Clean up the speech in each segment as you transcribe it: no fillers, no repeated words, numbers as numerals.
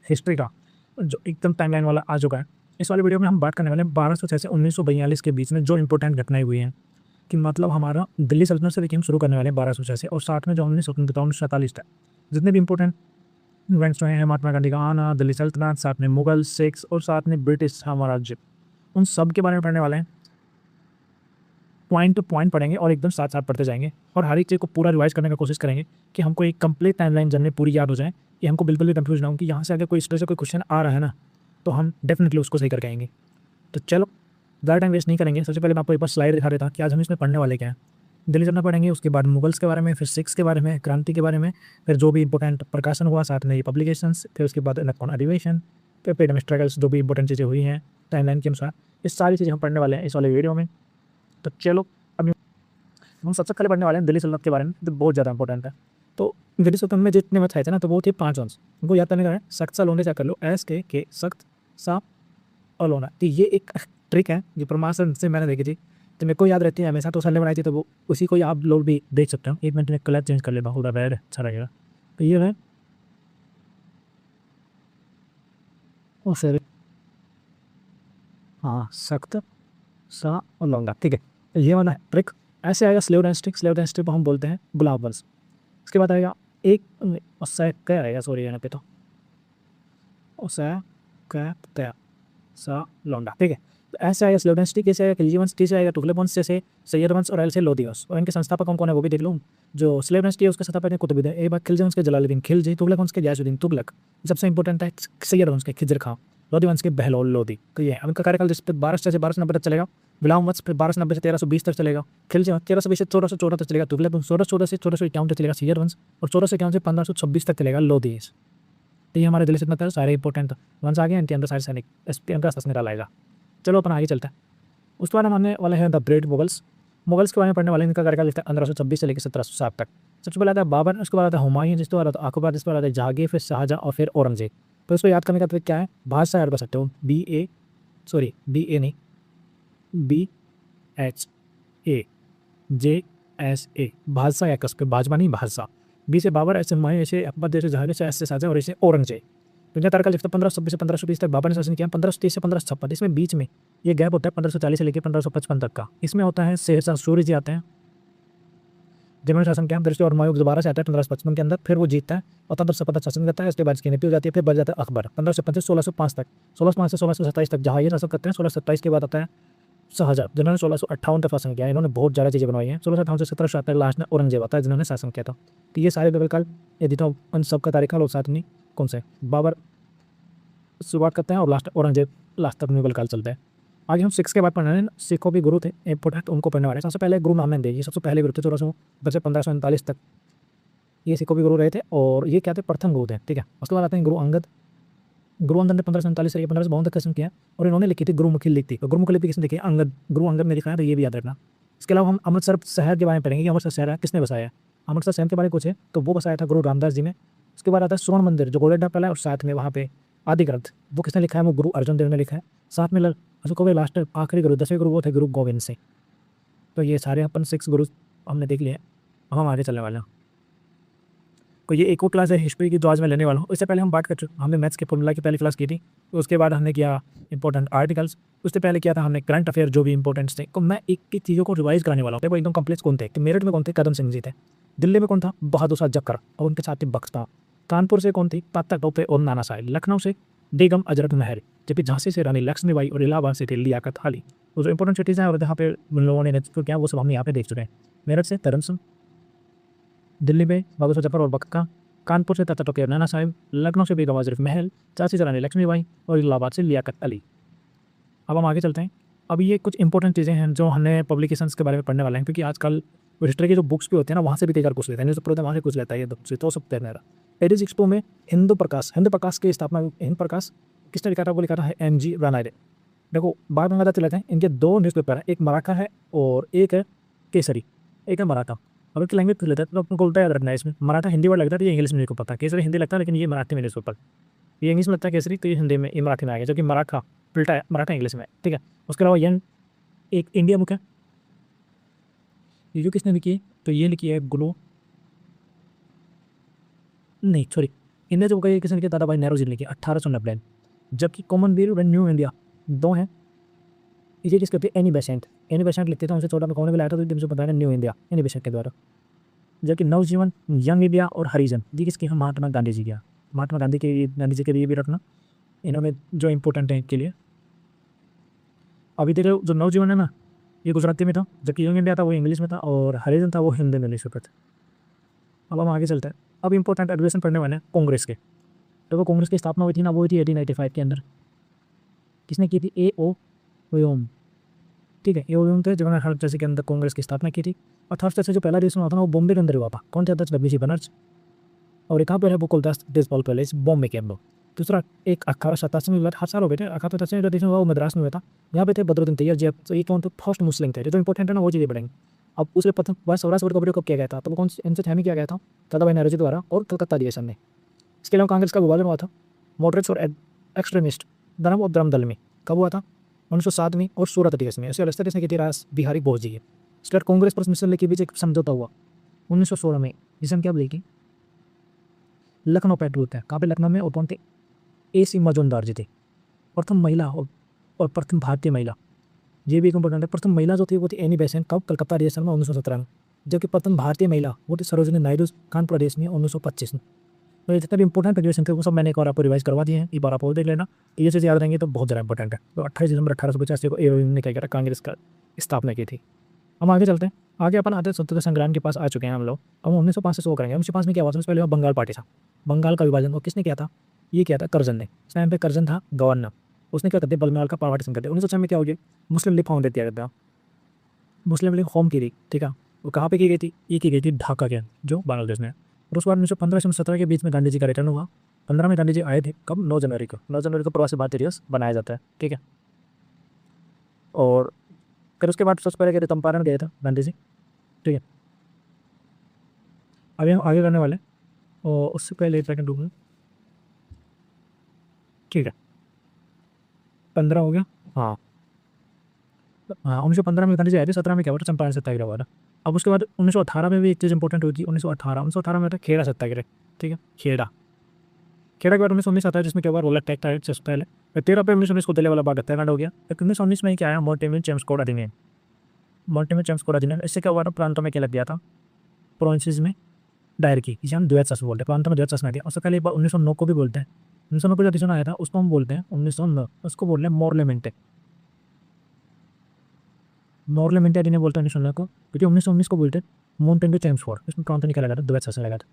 History का जो एकदम टाइमलाइन वाला आ चुका है। इस वाले वीडियो में हम बात करने वाले हैं 1206 से 1942 के बीच में जो इंपॉर्टेंट घटनाएं हुई हैं, कि मतलब हमारा दिल्ली सल्तनत से देखिए हम शुरू करने वाले हैं 1206 से, और साथ में जो हमने स्वतंत्रता 1947 तक जितने भी इंपॉर्टेंट इवेंट्स हुए हैं, महात्मा गांधी का आना, दिल्ली सल्तनत, साथ में मुगल, सिख्स और साथ में ब्रिटिश साम्राज्य, उन सब के बारे में पढ़ने वाले हैं। पॉइंट टू पॉइंट पढ़ेंगे और एकदम साथ साथ पढ़ते जाएंगे और हर एक चीज़ को पूरा रिवाइज करने की कोशिश करेंगे कि हमको एक कंप्लीट टाइमलाइन जर्नी पूरी याद हो जाए, कि हमको बिल्कुल भी कंफ्यूज ना हो कि यहाँ से अगर कोई इस तरह से कोई क्वेश्चन आ रहा है ना, तो हम डेफिनेटली उसको सही करके आएंगे। तो चलो ज़्यादा टाइम वेस्ट नहीं करेंगे। सबसे पहले मैं आपको एक बार स्लाइड दिखा देता कि आज हम इसमें पढ़ने वाले क्या हैं। दिल्ली सल्तनत पढ़ेंगे, उसके बाद मुगल्स के बारे में, फिर सिख्स के बारे में, क्रांति के बारे में, फिर जो भी इंपॉर्टेंट प्रकाशन हुआ, साथ में ये पब्लिकेशंस, फिर उसके बाद इलेक्ट्रॉन अधिवेशन, फिर फ्रीडम स्ट्रगल्स, जो भी इंपॉर्टेंट चीज़ें हुई हैं टाइमलाइन के अनुसार, ये सारी चीज़ें हम पढ़ने वाले हैं इस वाले वीडियो में। तो चलो अभी हम सबसे पहले पढ़ने वाले हैं दिल्ली सल्तनत के बारे में, तो बहुत ज़्यादा इंपॉर्टेंट है। तो दिल्ली सल्तनत में जितने मत आए थे ना, तो वो थे 5 वंश। उनको याद करने का है, सख्त सा लोने चा कर लो, एस के सख्त सा और लोना। तो ये एक ट्रिक है जो परमासन से मैंने देखी थी, तो मेरे को याद रहती है हमेशा। तो सर ने बनाई थी, तो वो उसी को ही आप लोग भी देख सकते हो। एक मिनट में कलर चेंज कर लेता हूँ, रेड अच्छा रहेगा। तो ये है और फिर हाँ, सख्त सा और लौंगा, ठीक है। तो ये वाला ट्रिक ऐसे आएगा। स्लेव डायनेस्टी, स्लेव डायनेस्टी को हम बोलते हैं गुलाब वंश। उसके बाद आएगा एक उससे क्या आएगा, सॉरी यहाँ पे तो उससे क्या तया सा लौंडा, ठीक है। तो ऐसे आएगा स्लेव डायनेस्टी, कैसे आएगा खिलजी वंश, कैसे आएगा तुगलक वंश, जैसे सैयद वंश और ऐसे लोधी वंश। और इनके संस्थापक कौन कौन है वो भी देख लूँ। जो स्लेव डायनेस्टी है उसके संस्थापक है कुतुबुद्दीन। एक बार खिलजी वंश के जलालुद्दीन खिलजी, तुगलक वंश के गयासुद्दीन तुगलक, सबसे इंपॉर्टेंट है सैयद वंश के खिजर खां, लोधी वंश के बहलोल लोधी। तो ये उनका कार्यकाल जिस पर 1200 से 1290 तक चलेगा। गुलाम वंश फिर 1290 से 1320 तक चलेगा। खिलजी वंश 1320 से 1414 तक चलेगा। तुगलक वंश 1414 से 1451 तक चलेगा सैयद वंश, और 1451 से 1526 तक चलेगा लोधी। तो ये हमारे दिल्ली सल्तनत है, सारे इंपॉर्टेंट वंश आ गए, इनके अंदर सारे सैनिक इसके अंदर शासन डाला। चलो अपन आगे चलते हैं। उसके बाद हम आने वाले हैं द ग्रेट मुगल्स। मुगल्स के बारे में पढ़ने वाले इनका कार्यकाल लिखता है 1526 से लेकर 1707 तक। सबसे पहले आता है बाबर, उसके बाद आता है हुमायूं, जिसके बाद आता है अकबर, जिसके बाद आता है जहांगीर, फिर शाहजहां और फिर औरंगजेब। तो इसको याद करने का ट्रिक क्या है, बादशाह याद कर सकते हो, BA नहीं, BHAJSA, बादशाह याद कर सकते हो, बाजवा नहीं बादशाह। बी से बाबर, ऐसे हुमायूं, ऐसे अकबर, जैसे जहांगीर, ऐसे शाहजहां और ऐसे औरंगजेब। तो इनका कार्यकाल लिखता है 1526 से 1520 तक बाबर ने शासन किया। 1530 से 1556, इसमें बीच में ये गैप होता है 1540 से लेकर 1555 तक का। इसमें होता है शेरशाह सूरी जी आते हैं, जिन्होंने शासन किया। दृष्टि और हुमायूं दोबारा से आता है 1555 के अंदर, फिर वो जीतता है और 1557 शासन करता है। उसके बाद इसकी नीति हो जाती है, फिर बढ़ जाता है अकबर 1555 से 1605 तक। 1605 से 1627 तक जहाँ ये शासन करते हैं। 1627 के बाद आता है शाहजहां, जिन्होंने 1658 तक शासन किया। इन्होंने बहुत ज़्यादा चीज़ें बनवाई हैं। 1658 से 1707 तक लास्ट में औरंगजेब आता है, जिन्होंने शासन किया था। तो ये सारे लेवल काल यदि तो उन सब का तारीख और साथ में कौन से बाबर शुरुआत करते हैं और लास्ट औरंगजेब लास्ट तक मुगल काल चलता है। आगे हम सिक्स के बाद पढ़ने हैं। सिखों भी गुरु थे इंपॉर्टेंट, उनको पढ़ने वाले। सबसे पहले गुरु नानक देव जी, सबसे पहले गुरु थे 1400 से 1539 तक। ये सिखों भी गुरु रहे थे और ये क्या थे, प्रथम गुरु थे, ठीक है। उसके बाद आते हैं गुरु अंगद। गुरु अंगद ने 1547 से 1552 तक शासन किया और इन्होंने लिखी थी गुरुमुखी लिपि। तो गुरुमुखी लिपि किसने लिखी है, अंगद, गुरु अंगद ने लिखा है, तो ये भी याद रखना। इसके अलावा हम अमृतसर शहर के बारे में पढ़ेंगे कि अमृतसर शहर है किसने बसाया है। अमृतसर शहर के बारे में कुछ है तो वो बसाया था गुरु रामदास जी ने। उसके बाद आता है स्वर्ण मंदिर जो गोल्डन टेम्पल है, और साथ में वहाँ पे आदि ग्रंथ वो किसने लिखा है, वो गुरु अर्जुन देव ने लिखा है। साथ में अशोक के लास्ट आखिरी गुरु 10वें गुरु वो थे गुरु गोविंद सिंह। तो ये सारे अपन 6 गुरु हमने देख लिए। अब हम आगे चलने वाले हैं। तो ये एक और क्लास है हिस्ट्री की जो आज मैं लेने वाला हूँ। इससे पहले हम बात कर चुके, हमने मैथ्स के फॉर्मूला की पहली क्लास की थी। उसके बाद हमने किया इंपॉर्टेंट आर्टिकल्स। उससे पहले किया था हमने करंट अफेयर जो भी इंपॉर्टेंट थे। तो मैं एक एक चीज़ों को रिवाइज कराने वाला हूँ। देखो एकदम कंप्लीट कौन थे, कि मेरठ में कौन थे, कदम सिंह जी थे। दिल्ली में कौन था, बहादुर शाह जक्कर और उनके साथ बख्शता। कानपुर से कौन थी, तात्या टोपे और नाना साहेब। लखनऊ से बेगम अजरत महर, जबकि झांसी से रानी लक्ष्मीबाई और इलाहाबाद से थी लियाकत अली। तो जो इंपॉर्टेंट सिटीज़ हैं और जहाँ पे उन लोगों ने नेतृत्व किया वो सब हम यहाँ पे देख चुके हैं। मेरठ से तरन सिंह, दिल्ली में बहादुर शाह जफर और बख्ता, कानपुर से तात्या टोपे और नाना साहिब, लखनऊ से बेगम अजरत महल, झांसी से रानी लक्ष्मीबाई और इलाहाबाद से लियाकत अली। अब हम आगे चलते हैं। अब ये कुछ इंपॉर्टेंट चीज़ें हैं जो हमने पब्लिकेशंस के बारे में पढ़ने वाले हैं, क्योंकि आजकल हिस्ट्री की जो बुक्स भी होती है ना, वहाँ से भी कई बार कुछ लेते हैं। न्यूज़ पेपर वहाँ से कुछ लेता है, ये तो सब तैरने रहा। पेरिस एक्सपो में हिंदू प्रकाश की स्थापना, हिंद प्रकाश किसने लिखा था, वो लिखा था MG रानाडे ने। देखो बात में चले जाते हैं, इनके 2 न्यूज़पेपर हैं, एक मराठा है और एक है केसरी, एक है मराठा। अब इसकी लैंग्वेज पूछ लेते हैं तो अपने को उल्टा याद रखना है। इसमें मराठा हिंदी वर्ड लगता है, तो ये इंग्लिश में मेरे को पता है। केसरी हिंदी लगता है लेकिन ये मराठी में न्यूज़पेपर, ये इंग्लिश में लगता है केसरी, तो ये हिंदी में, ये मराठी में आ गया, जबकि मराठा उल्टा है, मराठा इंग्लिश में, ठीक है। उसके अलावा यन एक इंडिया बुक है, ये जो किसने लिखी है, तो ये लिखी है नहीं सॉरी, इनने जो कही किसी ने किया दादा भाई नेहरू जी ने किया 1890। जबकि कॉमनवेल्थ और न्यू इंडिया दो हैं। ये चीज़ करते एनी बेसेंट लिखते थे, उनसे छोटा कौन भी लाया था तो मुझे बताया न्यू इंडिया एनी बेसेंट के द्वारा। जबकि नवजीवन यंग इंडिया और हरिजन जी किसके हैं, महात्मा गांधी जी का। महात्मा गांधी जी के लिए भी रखना, इन्होंने जो इम्पोर्टेंट है इनके लिए। अभी तक जो नवजीवन है ना ये गुजराती में था, जबकि यंग इंडिया था वो इंग्लिश में था, और हरिजन था वो हिंदी में इंग्लिश में था। अब हम आगे चलते हैं। अब इंपॉर्टेंट एडुकेशन पढ़ने वाले हैं कांग्रेस के। तो वो कांग्रेस की स्थापना हुई थी ना, वो हुई थी 1895 के अंदर। किसने की थी? ए ओ व्योम। ठीक है, ए ओ व्योम थे जिन्होंने हर जैसे के अंदर कांग्रेस की स्थापना की थी। और थर्ड से जो पहला अधिवेशन हुआ था ना वो बॉम्बे के अंदर हुआ था। कौन थे अध्यक्ष? W C Banerjee. और एक पर है वो कुलदास देसपाल पैलेस बॉम्बे के अंदर। दूसरा एक 1887 में हुआ था, हर साल हो गए थे। 1887 में जो अधिवेशन हुआ वो मद्रास में हुआ था। यहाँ पे थे बदरुद्दीन तैयब जी। तो ये कौन थे? फर्स्ट मुस्लिम थे। जो इंपॉर्टेंट है ना वो चीज़ें पढ़ेंगे। अब उसके प्रथम बार सौराष्ट्र कबड्डी कब किया गया था? तो वो कौन इनसे थैमी किया गया था? दादा भाई नौरोजी द्वारा और कलकत्ता अधिवेशन में। इसके अलावा कांग्रेस का विभाजन हुआ था मॉडरेट्स और एक्सट्रीमिस्ट धर्म और धर्म दल में। कब हुआ था? 1907 में और सूरत अधिवेशन में। इसे अलग तरह से की थी रास बिहारी बोस जी। इसके बाद कांग्रेस पर मिसल के बीच एक समझौता हुआ 1916 में, जिसे हम क्या बोलेंगे? लखनऊ पैक्ट बोलते हैं। कहाँ पे? लखनऊ में। और कौन थे? AC मजूमदार जी थे, प्रथम महिला और प्रथम भारतीय महिला। ये भी एक इंपॉर्टेंट है। प्रथम महिला जो थी वो थी एनी बेसेंट। कब? कलकत्ता अधिवेशन में 1917 में। जबकि प्रथम भारतीय महिला वो थी सरोजिनी नायडू कानपुर अधिवेशन में 1925 में। तो ये जितने भी इंपॉर्टेंट अधिवेशन थे वो सब मैंने एक बार आपको रिवाइज करवा दिए हैं, एक बार आप और देख लेना। ये चीज़ याद रहेंगे तो बहुत ज़्यादा इंपॉर्टेंट है। तो 28 दिसंबर 1885 को एओएम ने क्या किया था? कांग्रेस का स्थापना की थी। हम आगे चलते हैं। आगे अपन आते स्वतंत्रता संग्राम के पास आ चुके हैं हम लोग। अब 1905 से शुरू करेंगे। 1905 में क्या हुआ था? सबसे पहले बंगाल पार्टी था। बंगाल का विभाजन को किसने किया था? ये किया था कर्जन ने। उस टाइम पे कर्जन था गवर्नर। उसने क्या कर दिया? बंगाल का पार्टीशन कर दिया। 1906 में क्या हो गया? मुस्लिम लीग फाउंडेड किया गया था। मुस्लिम लीग होम की थी। ठीक है, वो कहाँ पे की गई थी? ये की गई थी ढाका के, जो बांग्लादेश में। और उसके बाद 1915 से 1917 के बीच में गांधी जी का रिटर्न हुआ। 15 में गांधी जी आए थे। कब? 9 जनवरी को। 9 जनवरी को प्रवासी भारतीय दिवस बनाया जाता है। ठीक है, और फिर उसके बाद सबसे पहले क्या? चंपारण गए थे गांधी जी। ठीक है, अभी हम आगे करने वाले हैं। और उससे पहले एक सेकंड रुकना। ठीक है, 15 हो गया। हाँ हाँ, 1915 में गांधी जी आए थे। 17 में क्या हुआ था? चंपारण सत्याग्रह हुआ था। अब उसके बाद 1918 में भी एक चीज़ इंपॉर्टेंट हुई थी। 1918 में था खेड़ा सत्याग्रह। ठीक है, खेड़ा। खेड़ा के बाद 1919 आता है जिसमें क्या हुआ? रोलर टैक्ट आया सबसे पहले। फिर 13 पे 1919 को दिल्ली वाला बाग हत्याकांड हो गया। फिर 1919 में क्या आया? मॉन्टेमियल चेम्स कोड अधिनियम। मॉन्टेमियल चेम्स कोड अधिनियम, इससे क्या हुआ था? प्रांतों में क्या लग गया था? प्रोविंसेस में दायर की, इसे हम द्वैत शासन बोलते हैं। प्रांतों में द्वैत शासन आ गया। उससे पहले एक बार 1909 को भी बोलते हैं। 1909 को जो अधिनियम आया था उसको हम बोलते हैं 1909, उसको बोल रहे हैं मॉर्लेमेंटे। मॉर्लेमेंटे अधिनियम बोलते हैं 1909 को, क्योंकि 1919 को बोलते हैं मॉन्टेमियल चेम्स कोड। इसमें प्रांतों निकाला गया था, द्वैत शासन लगा था।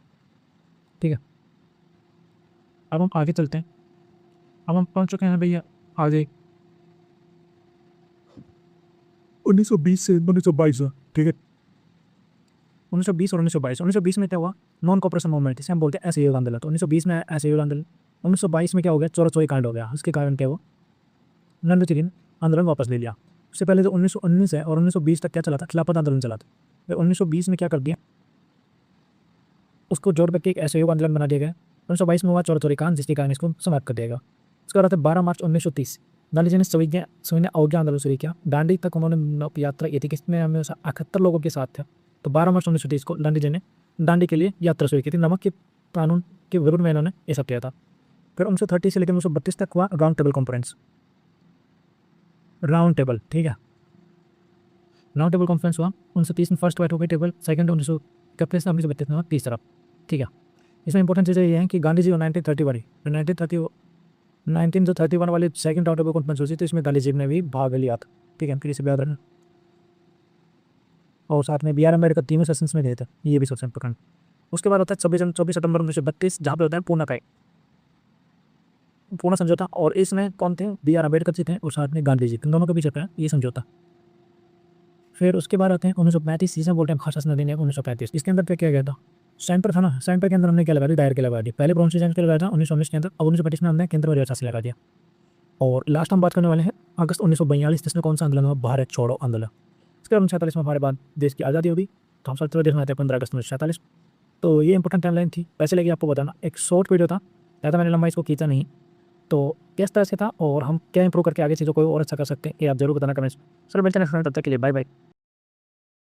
ठीक है, अब हम आगे चलते हैं। अब हम पहुंच चुके हैं भैया आगे 1920 से 1922। ठीक है, 1920 और 1922। 1920 में क्या हुआ? नॉन कॉपरेशन मूवमेंट, इसे हम बोलते हैं असहयोग आंदोलन। तो 1920 में असहयोग आंदोलन। 1922 में क्या हो गया? चोरा चोरी कांड हो गया। उसके कारण क्या हुआ? नंदचिरिन आंदोलन वापस ले लिया। उससे पहले जो 1919 है और 1920 तक क्या चला था? खिलाफत आंदोलन चला था। फिर 1920 में क्या कर दिया? उसको जोड़ करके एक असहयोग आंदोलन बना दिया गया। 1922 में हुआ चोरा चोरी कांड, जिसके कारण इसको समाप्त कर देगा। उसके बाद 12 मार्च 1930 गांधी जी ने सविनय अवज्ञा आंदोलन शुरू किया। दांडी तक उन्होंने यात्रा की थी, किसमें हमें 78 लोगों के साथ थे। तो 12 मार्च 1930 को गांधी जी ने दांडी के लिए यात्रा शुरू की थी। नमक के कानून के विरुद्ध में इन्होंने ये सब किया था। फिर 1930 से लेकर 1932 तक हुआ round table conference. Round table, ठीक है, राउंड टेबल कॉन्फ्रेंस हुआ। 1930 में फर्स्ट वाइट हो गई टेबल, सेकंड 1932 में 1932 में तीसरा। ठीक है, इसमें इंपॉर्टेंट चीज़ें ये हैं कि गांधी जी को 1931 वाली सेकंड राउंड टेबल कॉन्फ्रेंस हुई थी, तो इसमें गांधी जी ने भी भाग लिया था। ठीक है, फिर इसे याद रखना। और साथ में BR अम्बेडकर तीनों सेशंस में गए थे, ये भी सबसे इंपॉर्टेंट। उसके बाद होता है 24 सितंबर 1932, जहाँ पे होता है पूना समझौता। और इसमें कौन थे? BR अम्बेडकर जी थे और साथ में गांधी जी, इन दोनों के बीच होता है ये समझौता। फिर उसके बाद आते हैं 1935, जिसे बोलते हैं खास अधिनियम 1935। इसके अंदर क्या किया गया था? सेंटर था ना, सेंटर के अंदर हमने क्या लगा दी? दायर के लगा दी। पहले प्रोविंशियल चेंज के लगाया था 1919 के अंदर, अब 1935 में हमने केंद्र में रियासत लगा दिया। और लास्ट हम बात करने वाले हैं अगस्त 1942, जिसमें कौन सा आंदोलन हुआ? भारत छोड़ो आंदोलन। इसके बाद 1947 में हमारे बाद देश की आज़ादी होगी। तो हम सब देश में आते हैं 15 अगस्त 1947। तो ये इंपॉर्टेंट टाइमलाइन थी। वैसे लगी आपको बताना, एक शॉर्ट वीडियो था, ज़्यादा मैंने लंबा इसको खींचा नहीं। तो किस तरह से था और हम क्या इंप्रूव करके आगे चीज़ों को और अच्छा कर सकते हैं, ये आप जरूर बताना कमेंट्स। सर मिलते हैं नेक्स्ट टाइम, तब तक के लिए बाय बाय।